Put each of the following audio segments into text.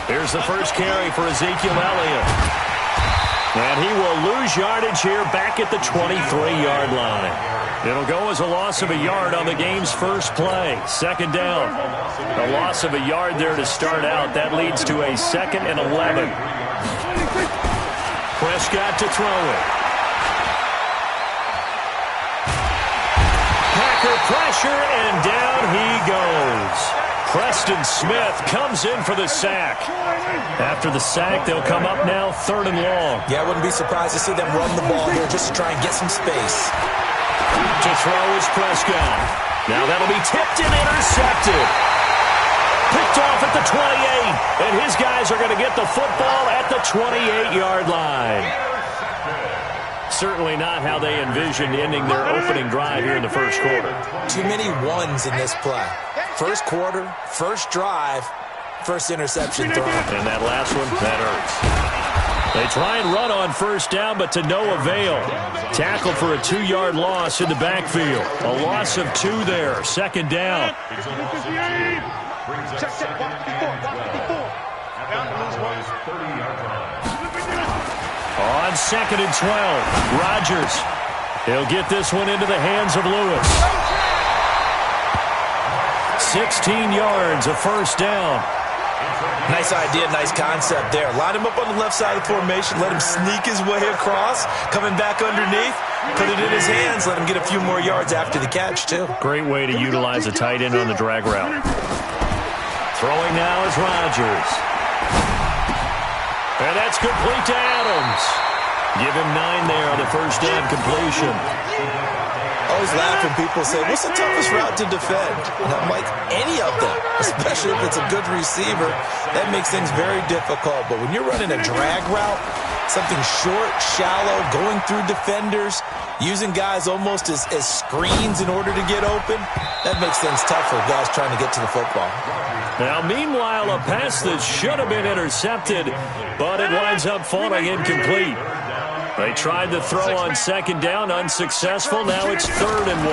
Here's the first carry for Ezekiel Elliott. And he will lose yardage here back at the 23-yard line. It'll go as a loss of a yard on the game's first play. Second down. A loss of a yard there to start out. That leads to a 2nd and 11. Prescott to throw it. Packer pressure, and down he goes. Preston Smith comes in for the sack. After the sack, they'll come up now 3rd and long. Yeah, I wouldn't be surprised to see them run the ball here just to try and get some space. To throw is Prescott. Now that'll be tipped and intercepted. Picked off at the 28, and his guys are going to get the football at the 28-yard line. Certainly not how they envisioned ending their opening drive here in the first quarter. Too many ones in this play. First quarter, first drive, first interception thrown. And that last one, that hurts. They try and run on first down, but to no avail. Tackle for a 2-yard loss in the backfield. A loss of 2 there. 2nd down. On 2nd and 12, Rodgers. He'll get this one into the hands of Lewis. 16 yards, a first down. Nice idea, nice concept there. Line him up on the left side of the formation. Let him sneak his way across. Coming back underneath. Put it in his hands. Let him get a few more yards after the catch, too. Great way to utilize a tight end on the drag route. Throwing now is Rodgers. And that's complete to Adams. Give him 9 there on the first down completion. I always laugh when people say, what's the toughest route to defend? And I'm like, any of them, especially if it's a good receiver. That makes things very difficult. But when you're running a drag route, something short, shallow, going through defenders, using guys almost as screens in order to get open, that makes things tough for guys trying to get to the football. Now, meanwhile, a pass that should have been intercepted, but it winds up falling incomplete. They tried to throw on 2nd down, unsuccessful. Now it's 3rd and 1.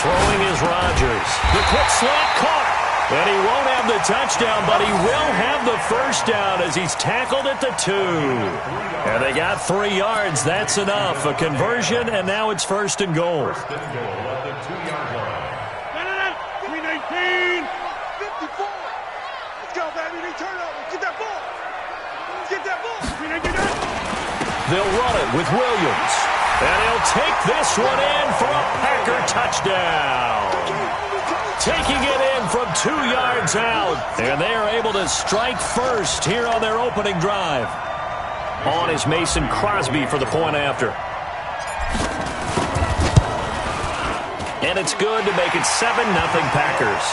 Throwing is Rodgers. The quick slant caught. And he won't have the touchdown, but he will have the first down as he's tackled at the 2. And they got 3 yards. That's enough. A conversion, and now it's 1st and goal. 319. 54. Let's go, baby. They turn over. Get that ball. Get that ball. They'll run it with Williams. And he'll take this one in for a Packer touchdown. Taking it in from 2 yards out. And they are able to strike first here on their opening drive. On is Mason Crosby for the point after. And it's good to make it 7-0 Packers.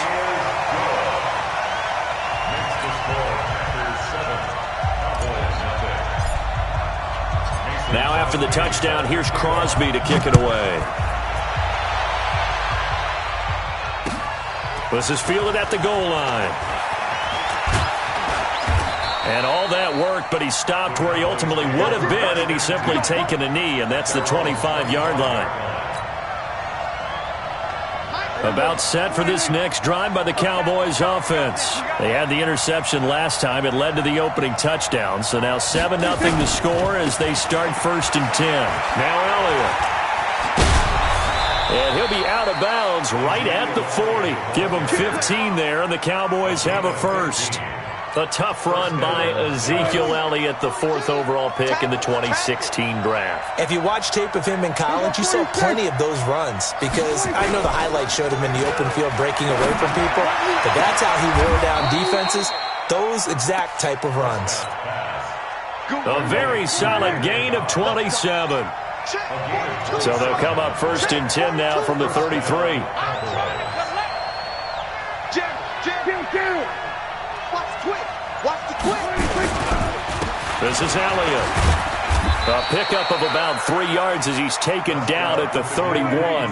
Now after the touchdown, here's Crosby to kick it away. This is fielded at the goal line. And all that worked, but he stopped where he ultimately would have been, and he's simply taken a knee, and that's the 25-yard line. About set for this next drive by the Cowboys offense. They had the interception last time. It led to the opening touchdown. So now 7-0 the score as they start 1st and 10. Now Elliott. And he'll be out of bounds right at the 40. Give him 15 there, and the Cowboys have a first. A tough run by Ezekiel Elliott, the 4th overall pick in the 2016 draft. If you watch tape of him in college, you saw plenty of those runs because I know the highlights showed him in the open field breaking away from people, but that's how he wore down defenses, those exact type of runs. A very solid gain of 27. So they'll come up 1st and 10 now from the 33. This is Elliott. A pickup of about 3 yards as he's taken down at the 31.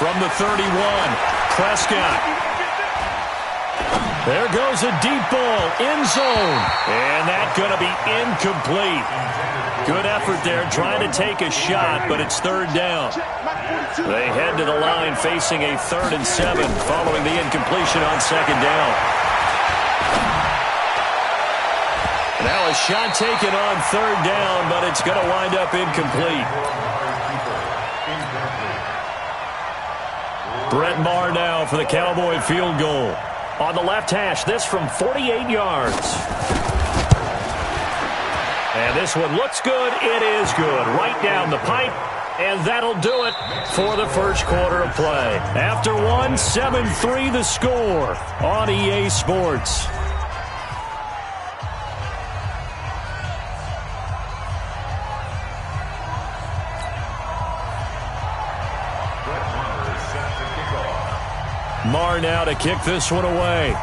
From the 31, Prescott. There goes a deep ball, end zone. And that's going to be incomplete. Good effort there, trying to take a shot, but it's third down. They head to the line facing a 3rd and 7 following the incompletion on second down. Now a shot taken on third down, but it's going to wind up incomplete. Brett Maher now for the Cowboy field goal. On the left hash, this from 48 yards. And this one looks good. It is good. Right down the pipe. And that'll do it for the first quarter of play. After one, 7-3 the score on EA Sports. Maher now to kick this one away.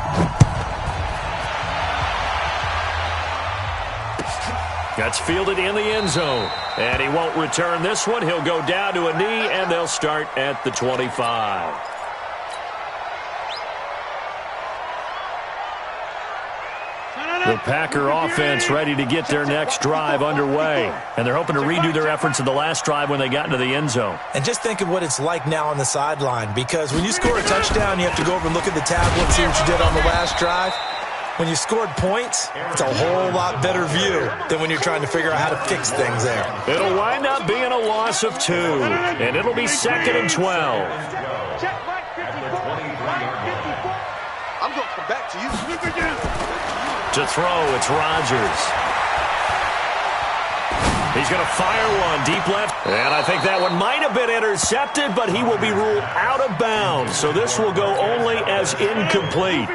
That's fielded in the end zone. And he won't return this one. He'll go down to a knee, and they'll start at the 25. The Packer offense ready to get their next drive underway. And they're hoping to redo their efforts in the last drive when they got into the end zone. And just think of what it's like now on the sideline, because when you score a touchdown, you have to go over and look at the tablet and see what you did on the last drive. When you scored points, it's a whole lot better view than when you're trying to figure out how to fix things there. It'll wind up being a loss of 2, and it'll be 2nd and 12. I'm going to come back to you. To throw, it's Rodgers. He's going to fire one deep left. And I think that one might have been intercepted, but he will be ruled out of bounds. So this will go only as incomplete.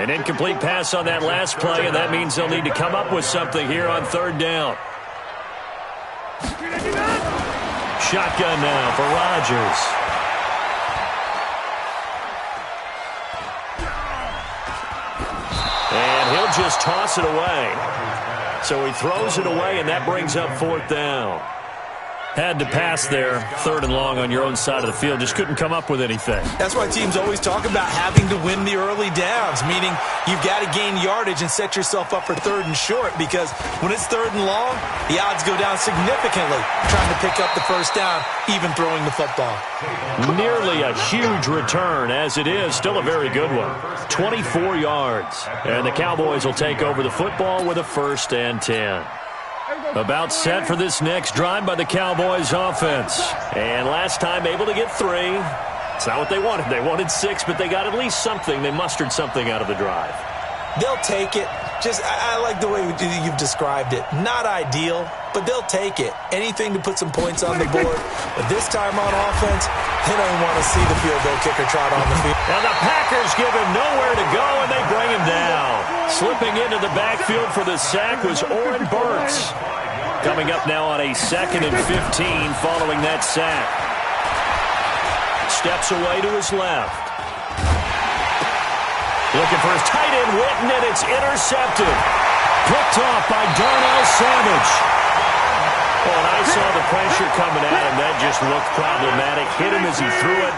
An incomplete pass on that last play, and that means they'll need to come up with something here on third down. Shotgun now for Rodgers. And he'll just toss it away. So he throws it away, and that brings up 4th down. Had to pass there, 3rd and long on your own side of the field. Just couldn't come up with anything. That's why teams always talk about having to win the early downs, meaning you've got to gain yardage and set yourself up for 3rd and short, because when it's 3rd and long, the odds go down significantly trying to pick up the first down, even throwing the football. Nearly a huge return, as it is. Still a very good one. 24 yards. And the Cowboys will take over the football with a 1st and 10. About set for this next drive by the Cowboys offense. And last time able to get 3. It's not what they wanted. They wanted 6, but they got at least something. They mustered something out of the drive. They'll take it. I like the way you've described it. Not ideal, but they'll take it. Anything to put some points on the board. But this time on offense, they don't want to see the field goal kicker trot on the field. And the Packers give him nowhere to go, and they bring him down. Slipping into the backfield for the sack was Oren Burks. Coming up now on a 2nd and 15 following that sack. Steps away to his left. Looking for his tight end, Witten, and it's intercepted. Picked off by Darnell Savage. Oh, and I saw the pressure coming at him. That just looked problematic. Hit him as he threw it,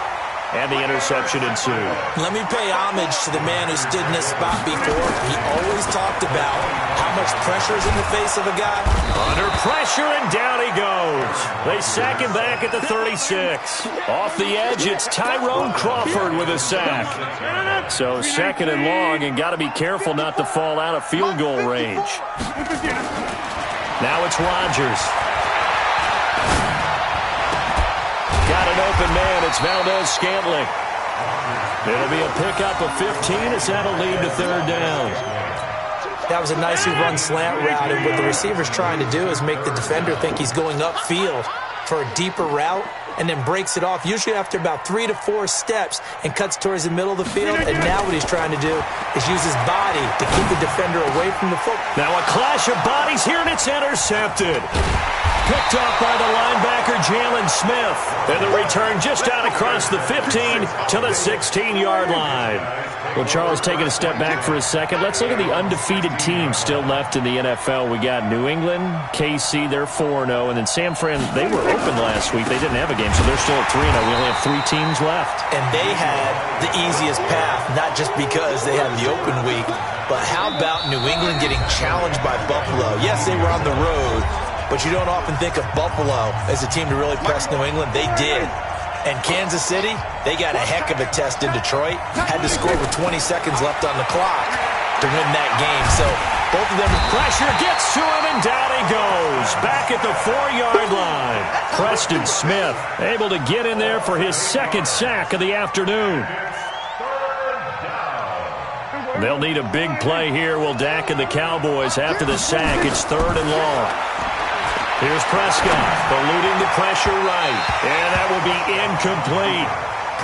and the interception ensued. Let me pay homage to the man who stood in this spot before. He always talked about how much pressure is in the face of a guy. Under pressure, and down he goes. They sack him back at the 36. Off the edge, it's Tyrone Crawford with a sack. So 2nd and long, and got to be careful not to fall out of field goal range. Now it's Rodgers. Got an open man. It's Valdez-Scantling. It'll be a pickup of 15 as that'll lead to 3rd down. That was a nicely run slant route, and what the receiver's trying to do is make the defender think he's going upfield for a deeper route, and then breaks it off, usually after about 3 to 4 steps, and cuts towards the middle of the field. And now what he's trying to do is use his body to keep the defender away from the football. Now a clash of bodies here, and it's intercepted. Picked up by the linebacker, Jalen Smith. And the return just out across the 15 to the 16-yard line. Well, Charles, taking a step back for a second, let's look at the undefeated teams still left in the NFL. We got New England, KC, they're 4-0, and then San Fran, they were open last week. They didn't have a game, so they're still at 3-0. We only have 3 teams left. And they had the easiest path, not just because they had the open week, but how about New England getting challenged by Buffalo? Yes, they were on the road, but you don't often think of Buffalo as a team to really press New England. They did. And Kansas City, they got a heck of a test in Detroit. Had to score with 20 seconds left on the clock to win that game. So both of them, pressure gets to him, and down he goes. Back at the 4-yard line. Preston Smith able to get in there for his second sack of the afternoon. They'll need a big play here. Will Dak and the Cowboys after the sack. It's 3rd and long. Here's Prescott, eluding the pressure right, and that will be incomplete.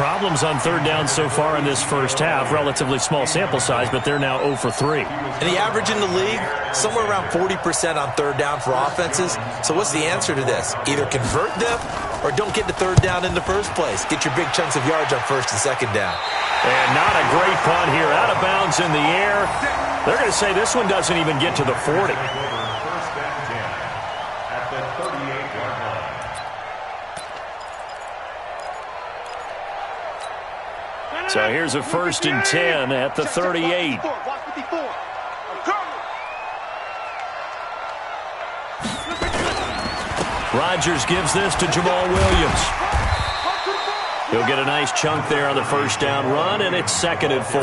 Problems on 3rd down so far in this first half. Relatively small sample size, but they're now 0 for 3. And the average in the league, somewhere around 40% on 3rd down for offenses. So what's the answer to this? Either convert them or don't get to 3rd down in the first place. Get your big chunks of yards on 1st and 2nd down. And not a great punt here. Out of bounds in the air. They're going to say this one doesn't even get to the 40. So here's a 1st and 10 at the 38. Rodgers gives this to Jamal Williams. He'll get a nice chunk there on the 1st down run, and it's 2nd and 4.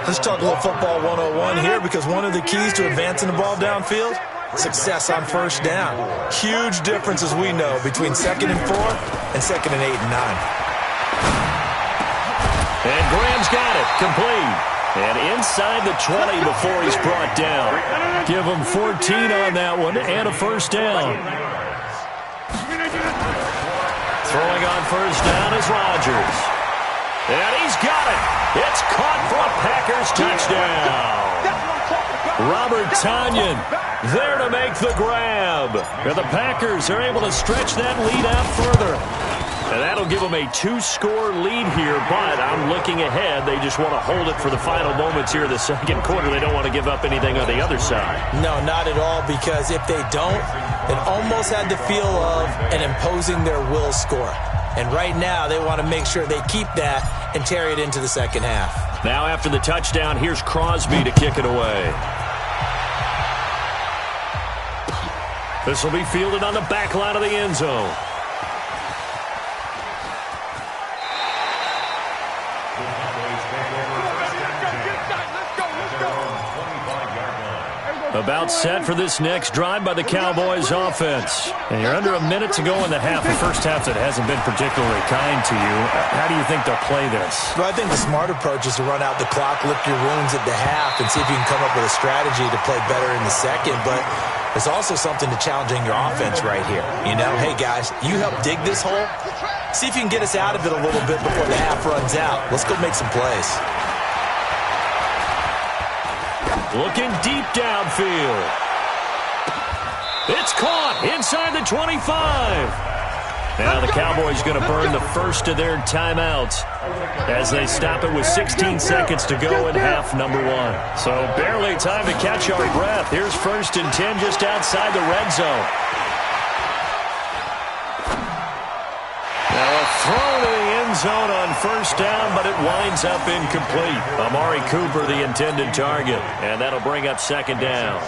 Let's talk a little football 101 here, because one of the keys to advancing the ball downfield, success on 1st down. Huge difference, as we know, between 2nd and 4 and 2nd and 8 and 9. And Graham's got it, complete. And inside the 20 before he's brought down. Give him 14 on that one and a 1st down. Throwing on 1st down is Rodgers. And he's got it. It's caught for a Packers touchdown. Robert Tonyan there to make the grab. And the Packers are able to stretch that lead out further. And that'll give them a 2-score lead here, but I'm looking ahead. They just want to hold it for the final moments here in the 2nd quarter. They don't want to give up anything on the other side. No, not at all, because if they don't, it almost had the feel of an imposing their will score. And right now, they want to make sure they keep that and carry it into the 2nd half. Now after the touchdown, here's Crosby to kick it away. This will be fielded on the back line of the end zone. About set for this next drive by the Cowboys offense. And you're under a minute to go in the half. The first half that hasn't been particularly kind to you. How do you think they'll play this? Well, I think the smart approach is to run out the clock, lick your wounds at the half, and see if you can come up with a strategy to play better in the 2nd. But there's also something to challenging your offense right here. You know, hey, guys, you help dig this hole. See if you can get us out of it a little bit before the half runs out. Let's go make some plays. Looking deep downfield. It's caught inside the 25. Now the Cowboys going to burn the first of their timeouts as they stop it with 16 seconds to go in half number 1. So barely time to catch our breath. Here's 1st and 10 just outside the red zone. Now a throw to the end zone on 1st down, but it winds up incomplete. Amari Cooper, the intended target, and that'll bring up 2nd down.